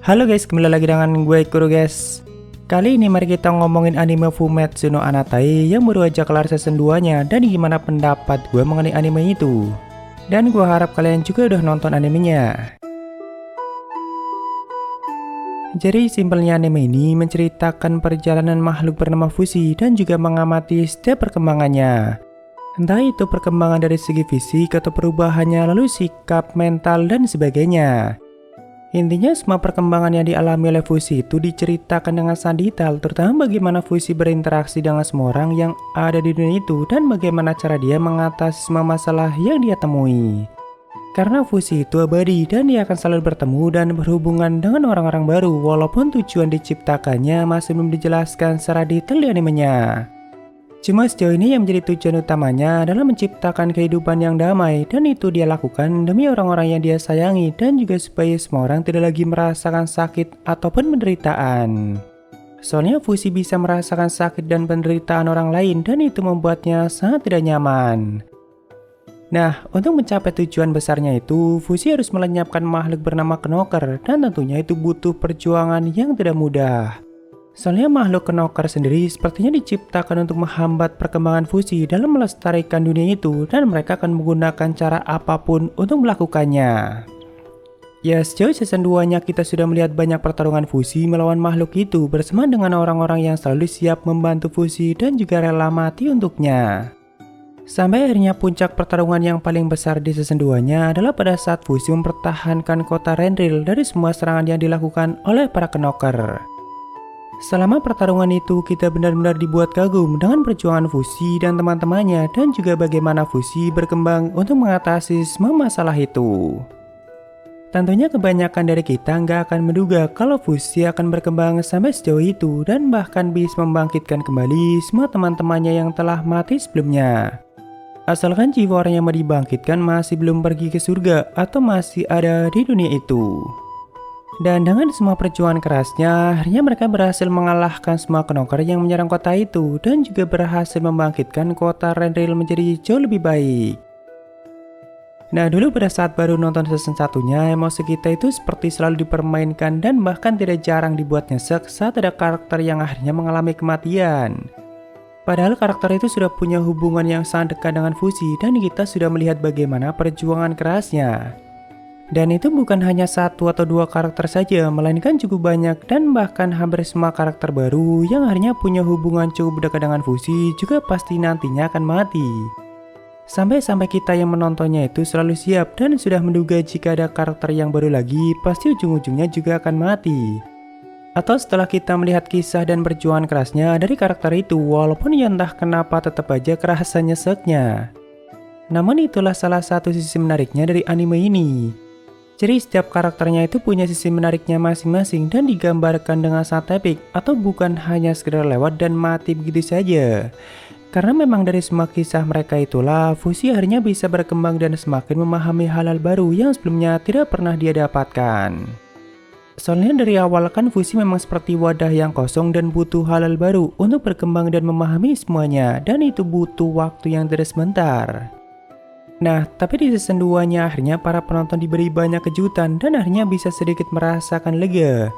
Halo guys, kembali lagi dengan gue Kuro guys. Kali ini mari kita ngomongin anime Fumetsu no Anatai yang baru aja kelar season 2-nya dan gimana pendapat gue mengenai anime itu. Dan gue harap kalian juga udah nonton animenya. Jadi simpelnya anime ini menceritakan perjalanan makhluk bernama Fushi dan juga mengamati setiap perkembangannya. Entah itu perkembangan dari segi fisik atau perubahannya, lalu sikap, mental, dan sebagainya. Intinya semua perkembangan yang dialami oleh Fushi itu diceritakan dengan sangat detail, terutama bagaimana Fushi berinteraksi dengan semua orang yang ada di dunia itu dan bagaimana cara dia mengatasi semua masalah yang dia temui. Karena Fushi itu abadi dan dia akan selalu bertemu dan berhubungan dengan orang-orang baru walaupun tujuan diciptakannya masih belum dijelaskan secara detail di animenya. Cuma sejauh ini yang menjadi tujuan utamanya adalah menciptakan kehidupan yang damai dan itu dia lakukan demi orang-orang yang dia sayangi dan juga supaya semua orang tidak lagi merasakan sakit ataupun penderitaan. Soalnya Fushi bisa merasakan sakit dan penderitaan orang lain dan itu membuatnya sangat tidak nyaman. Nah, untuk mencapai tujuan besarnya itu, Fushi harus melenyapkan makhluk bernama Knocker dan tentunya itu butuh perjuangan yang tidak mudah. Soalnya makhluk Knocker sendiri sepertinya diciptakan untuk menghambat perkembangan Fushi dalam melestarikan dunia itu dan mereka akan menggunakan cara apapun untuk melakukannya. Ya, sejauh season 2-nya kita sudah melihat banyak pertarungan Fushi melawan makhluk itu bersama dengan orang-orang yang selalu siap membantu Fushi dan juga rela mati untuknya. Sampai akhirnya puncak pertarungan yang paling besar di season 2-nya adalah pada saat Fushi mempertahankan kota Rendril dari semua serangan yang dilakukan oleh para Knocker. Selama pertarungan itu kita benar-benar dibuat kagum dengan perjuangan Fushi dan teman-temannya dan juga bagaimana Fushi berkembang untuk mengatasi semua masalah itu. Tentunya kebanyakan dari kita nggak akan menduga kalau Fushi akan berkembang sampai sejauh itu dan bahkan bisa membangkitkan kembali semua teman-temannya yang telah mati sebelumnya. Asalkan jiwa orang yang mau dibangkitkan masih belum pergi ke surga atau masih ada di dunia itu. Dan dengan semua perjuangan kerasnya, akhirnya mereka berhasil mengalahkan semua Knocker yang menyerang kota itu dan juga berhasil membangkitkan kota Rendril menjadi jauh lebih baik. Nah, dulu pada saat baru nonton season 1-nya, emosi kita itu seperti selalu dipermainkan dan bahkan tidak jarang dibuat nyesek saat ada karakter yang akhirnya mengalami kematian. Padahal karakter itu sudah punya hubungan yang sangat dekat dengan Fushi dan kita sudah melihat bagaimana perjuangan kerasnya. Dan itu bukan hanya satu atau dua karakter saja, melainkan cukup banyak dan bahkan hampir semua karakter baru yang akhirnya punya hubungan cukup dekat dengan Fushi juga pasti nantinya akan mati. Sampai-sampai kita yang menontonnya itu selalu siap dan sudah menduga jika ada karakter yang baru lagi pasti ujung-ujungnya juga akan mati. Atau setelah kita melihat kisah dan perjuangan kerasnya dari karakter itu, walaupun ya entah kenapa tetap aja kerasa nyeseknya. Namun itulah salah satu sisi menariknya dari anime ini. Jadi setiap karakternya itu punya sisi menariknya masing-masing dan digambarkan dengan sangat epik atau bukan hanya sekedar lewat dan mati begitu saja. Karena memang dari semua kisah mereka itulah Fushi akhirnya bisa berkembang dan semakin memahami hal-hal baru yang sebelumnya tidak pernah dia dapatkan. Soalnya dari awal kan Fushi memang seperti wadah yang kosong dan butuh hal-hal baru untuk berkembang dan memahami semuanya dan itu butuh waktu yang tidak sebentar. Nah, tapi di season 2-nya akhirnya para penonton diberi banyak kejutan dan akhirnya bisa sedikit merasakan lega.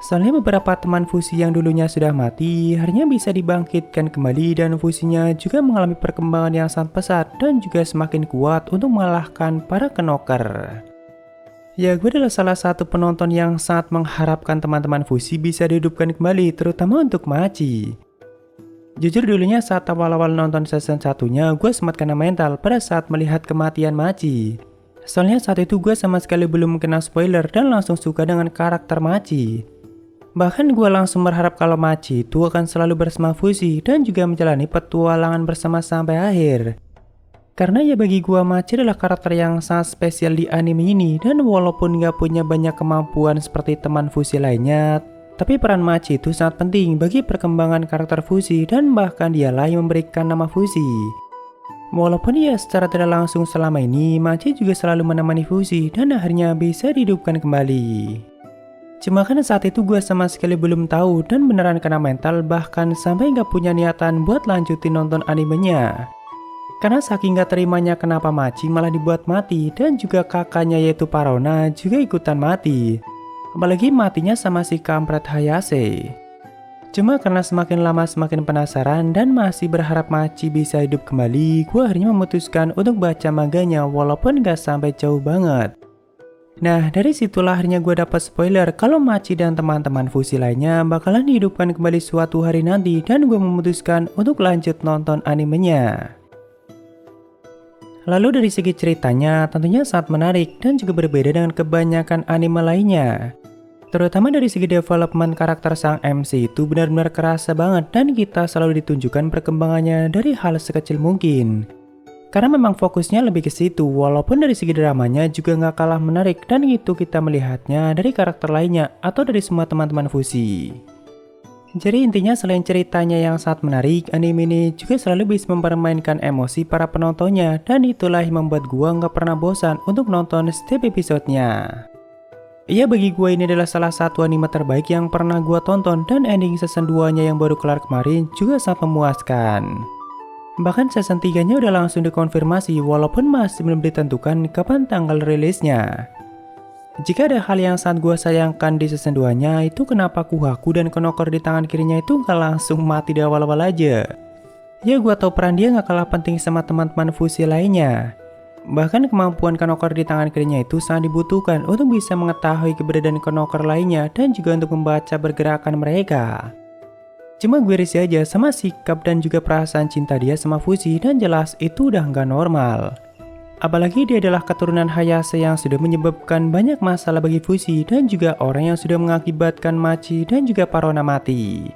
Soalnya beberapa teman Fushi yang dulunya sudah mati akhirnya bisa dibangkitkan kembali dan Fushinya juga mengalami perkembangan yang sangat pesat dan juga semakin kuat untuk mengalahkan para Knocker. Ya, gue adalah salah satu penonton yang sangat mengharapkan teman-teman Fushi bisa dihidupkan kembali, terutama untuk Machi. Jujur dulunya saat awal-awal nonton season 1-nya, gue sempat kena mental pada saat melihat kematian Machi. Soalnya saat itu gue sama sekali belum kena spoiler dan langsung suka dengan karakter Machi. Bahkan gue langsung berharap kalau Machi itu akan selalu bersama Fushi dan juga menjalani petualangan bersama sampai akhir. Karena ya bagi gua Machi adalah karakter yang sangat spesial di anime ini dan walaupun gak punya banyak kemampuan seperti teman Fushi lainnya, tapi peran Machi itu sangat penting bagi perkembangan karakter Fushi dan bahkan dialah yang memberikan nama Fushi. Walaupun ya secara tidak langsung selama ini Machi juga selalu menemani Fushi dan akhirnya bisa dihidupkan kembali. Cuma kan saat itu gua sama sekali belum tahu dan beneran kena mental bahkan sampai gak punya niatan buat lanjutin nonton animenya. Karena saking gak terimanya kenapa Machi malah dibuat mati dan juga kakaknya yaitu Parona juga ikutan mati. Apalagi matinya sama si kampret Hayase. Cuma karena semakin lama semakin penasaran dan masih berharap Machi bisa hidup kembali, gue akhirnya memutuskan untuk baca manganya walaupun gak sampai jauh banget. Nah, dari situlah akhirnya gue dapat spoiler kalau Machi dan teman-teman fusi lainnya bakalan dihidupkan kembali suatu hari nanti, dan gue memutuskan untuk lanjut nonton animenya. Lalu dari segi ceritanya tentunya sangat menarik dan juga berbeda dengan kebanyakan anime lainnya. Terutama dari segi development karakter sang MC itu benar-benar kerasa banget, dan kita selalu ditunjukkan perkembangannya dari hal sekecil mungkin. Karena memang fokusnya lebih ke situ, walaupun dari segi dramanya juga nggak kalah menarik, dan itu kita melihatnya dari karakter lainnya atau dari semua teman-teman fusi. Jadi intinya selain ceritanya yang sangat menarik, anime ini juga selalu bisa mempermainkan emosi para penontonnya, dan itulah yang membuat gua nggak pernah bosan untuk nonton setiap episodenya. Iya, bagi gue ini adalah salah satu anime terbaik yang pernah gue tonton, dan ending season 2-nya yang baru kelar kemarin juga sangat memuaskan. Bahkan season 3-nya udah langsung dikonfirmasi walaupun masih belum ditentukan kapan tanggal rilisnya. Jika ada hal yang sangat gue sayangkan di season 2-nya itu kenapa Kuhaku dan Konokor di tangan kirinya itu gak langsung mati di awal-awal aja. Ya gue tau peran dia gak kalah penting sama teman-teman fusi lainnya. Bahkan kemampuan Konokor di tangan kirinya itu sangat dibutuhkan untuk bisa mengetahui keberadaan Konokor lainnya dan juga untuk membaca pergerakan mereka. Cuma gue risih aja sama sikap dan juga perasaan cinta dia sama Fushi, dan jelas itu udah nggak normal. Apalagi dia adalah keturunan Hayase yang sudah menyebabkan banyak masalah bagi Fushi dan juga orang yang sudah mengakibatkan Machi dan juga Parona mati.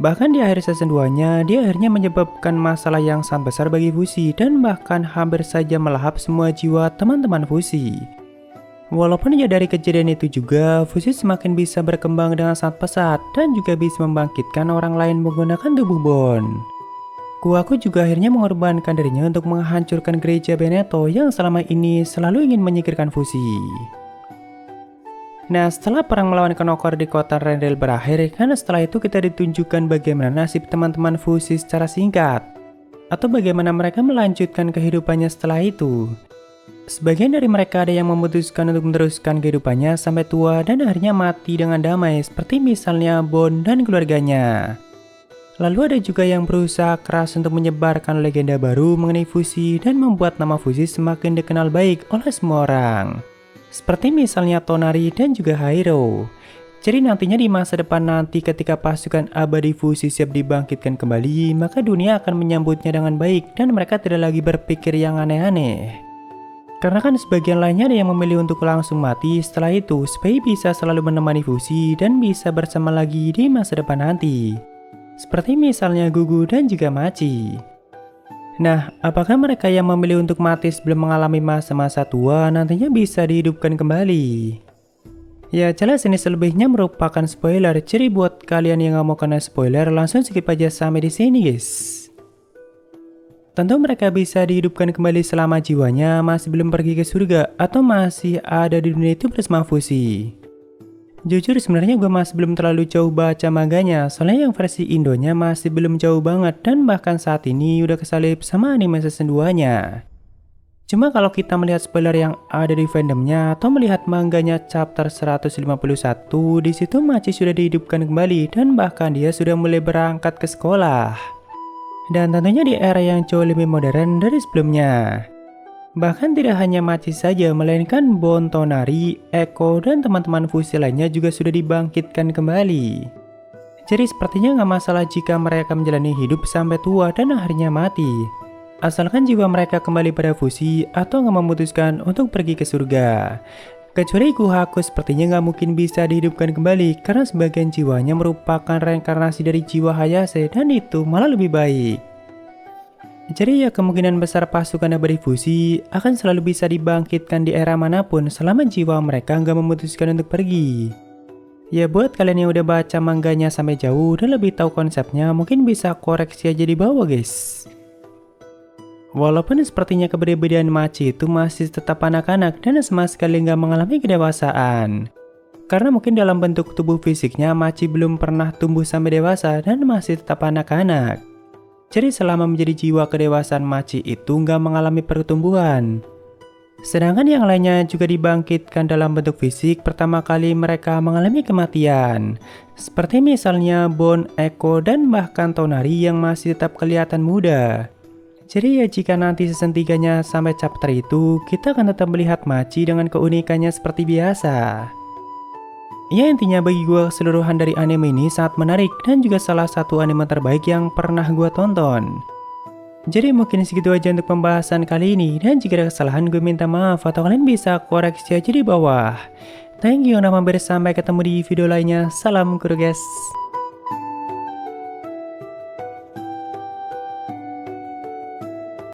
Bahkan di akhir season 2-nya, dia akhirnya menyebabkan masalah yang sangat besar bagi Fushi dan bahkan hampir saja melahap semua jiwa teman-teman Fushi. Walaupun ya dari kejadian itu juga, Fushi semakin bisa berkembang dengan sangat pesat dan juga bisa membangkitkan orang lain menggunakan tubuh Bon. Kuaku juga akhirnya mengorbankan dirinya untuk menghancurkan gereja Beneto yang selama ini selalu ingin menyingkirkan Fushi. Nah, setelah perang melawan Konokor di kota Rendel berakhir, kan setelah itu kita ditunjukkan bagaimana nasib teman-teman Fushi secara singkat, atau bagaimana mereka melanjutkan kehidupannya setelah itu. Sebagian dari mereka ada yang memutuskan untuk meneruskan kehidupannya sampai tua dan akhirnya mati dengan damai, seperti misalnya Bon dan keluarganya. Lalu ada juga yang berusaha keras untuk menyebarkan legenda baru mengenai Fushi dan membuat nama Fushi semakin dikenal baik oleh semua orang. Seperti misalnya Tonari dan juga Hairo. Jadi nantinya di masa depan nanti ketika pasukan abadi Fushi siap dibangkitkan kembali, maka dunia akan menyambutnya dengan baik dan mereka tidak lagi berpikir yang aneh-aneh. Karena kan sebagian lainnya ada yang memilih untuk langsung mati setelah itu supaya bisa selalu menemani Fushi dan bisa bersama lagi di masa depan nanti. Seperti misalnya Gugu dan juga Machi. Nah, apakah mereka yang memilih untuk mati sebelum mengalami masa-masa tua nantinya bisa dihidupkan kembali? Ya jelas ini selebihnya merupakan spoiler, jadi buat kalian yang gak mau kena spoiler langsung skip aja sampai di sini guys. Tentu mereka bisa dihidupkan kembali selama jiwanya masih belum pergi ke surga atau masih ada di dunia itu bersama Fushi. Jujur sebenarnya gue masih belum terlalu jauh baca manganya, soalnya yang versi Indonya masih belum jauh banget dan bahkan saat ini udah kesalip sama anime season 2-nya. Cuma kalau kita melihat spoiler yang ada di fandomnya atau melihat manganya chapter 151, di situ Machi sudah dihidupkan kembali dan bahkan dia sudah mulai berangkat ke sekolah. Dan tentunya di era yang jauh lebih modern dari sebelumnya. Bahkan tidak hanya Machi saja, melainkan Bon, Tonari, Eko, dan teman-teman Fushi lainnya juga sudah dibangkitkan kembali. Jadi sepertinya nggak masalah jika mereka menjalani hidup sampai tua dan akhirnya mati. Asalkan jiwa mereka kembali pada Fushi atau nggak memutuskan untuk pergi ke surga. Kecuali Kuhaku sepertinya nggak mungkin bisa dihidupkan kembali karena sebagian jiwanya merupakan reinkarnasi dari jiwa Hayase dan itu malah lebih baik. Jadi ya kemungkinan besar pasukan abadi Fushi akan selalu bisa dibangkitkan di era manapun selama jiwa mereka nggak memutuskan untuk pergi. Ya buat kalian yang udah baca manganya sampai jauh dan lebih tahu konsepnya mungkin bisa koreksi aja di bawah guys. Walaupun sepertinya keberadaan Machi itu masih tetap anak-anak dan sama sekali nggak mengalami kedewasaan. Karena mungkin dalam bentuk tubuh fisiknya Machi belum pernah tumbuh sampai dewasa dan masih tetap anak-anak. Jadi selama menjadi jiwa kedewasaan Machi itu nggak mengalami pertumbuhan. Sedangkan yang lainnya juga dibangkitkan dalam bentuk fisik pertama kali mereka mengalami kematian. Seperti misalnya Bon, Echo, dan bahkan Tonari yang masih tetap kelihatan muda. Jadi ya jika nanti season 3-nya sampai chapter itu, kita akan tetap melihat Machi dengan keunikannya seperti biasa. Ya intinya bagi gue keseluruhan dari anime ini sangat menarik dan juga salah satu anime terbaik yang pernah gue tonton. Jadi mungkin segitu aja untuk pembahasan kali ini, dan jika ada kesalahan gue minta maaf atau kalian bisa koreksi aja di bawah. Thank you udah mampir, sampai ketemu di video lainnya. Salam guru guys.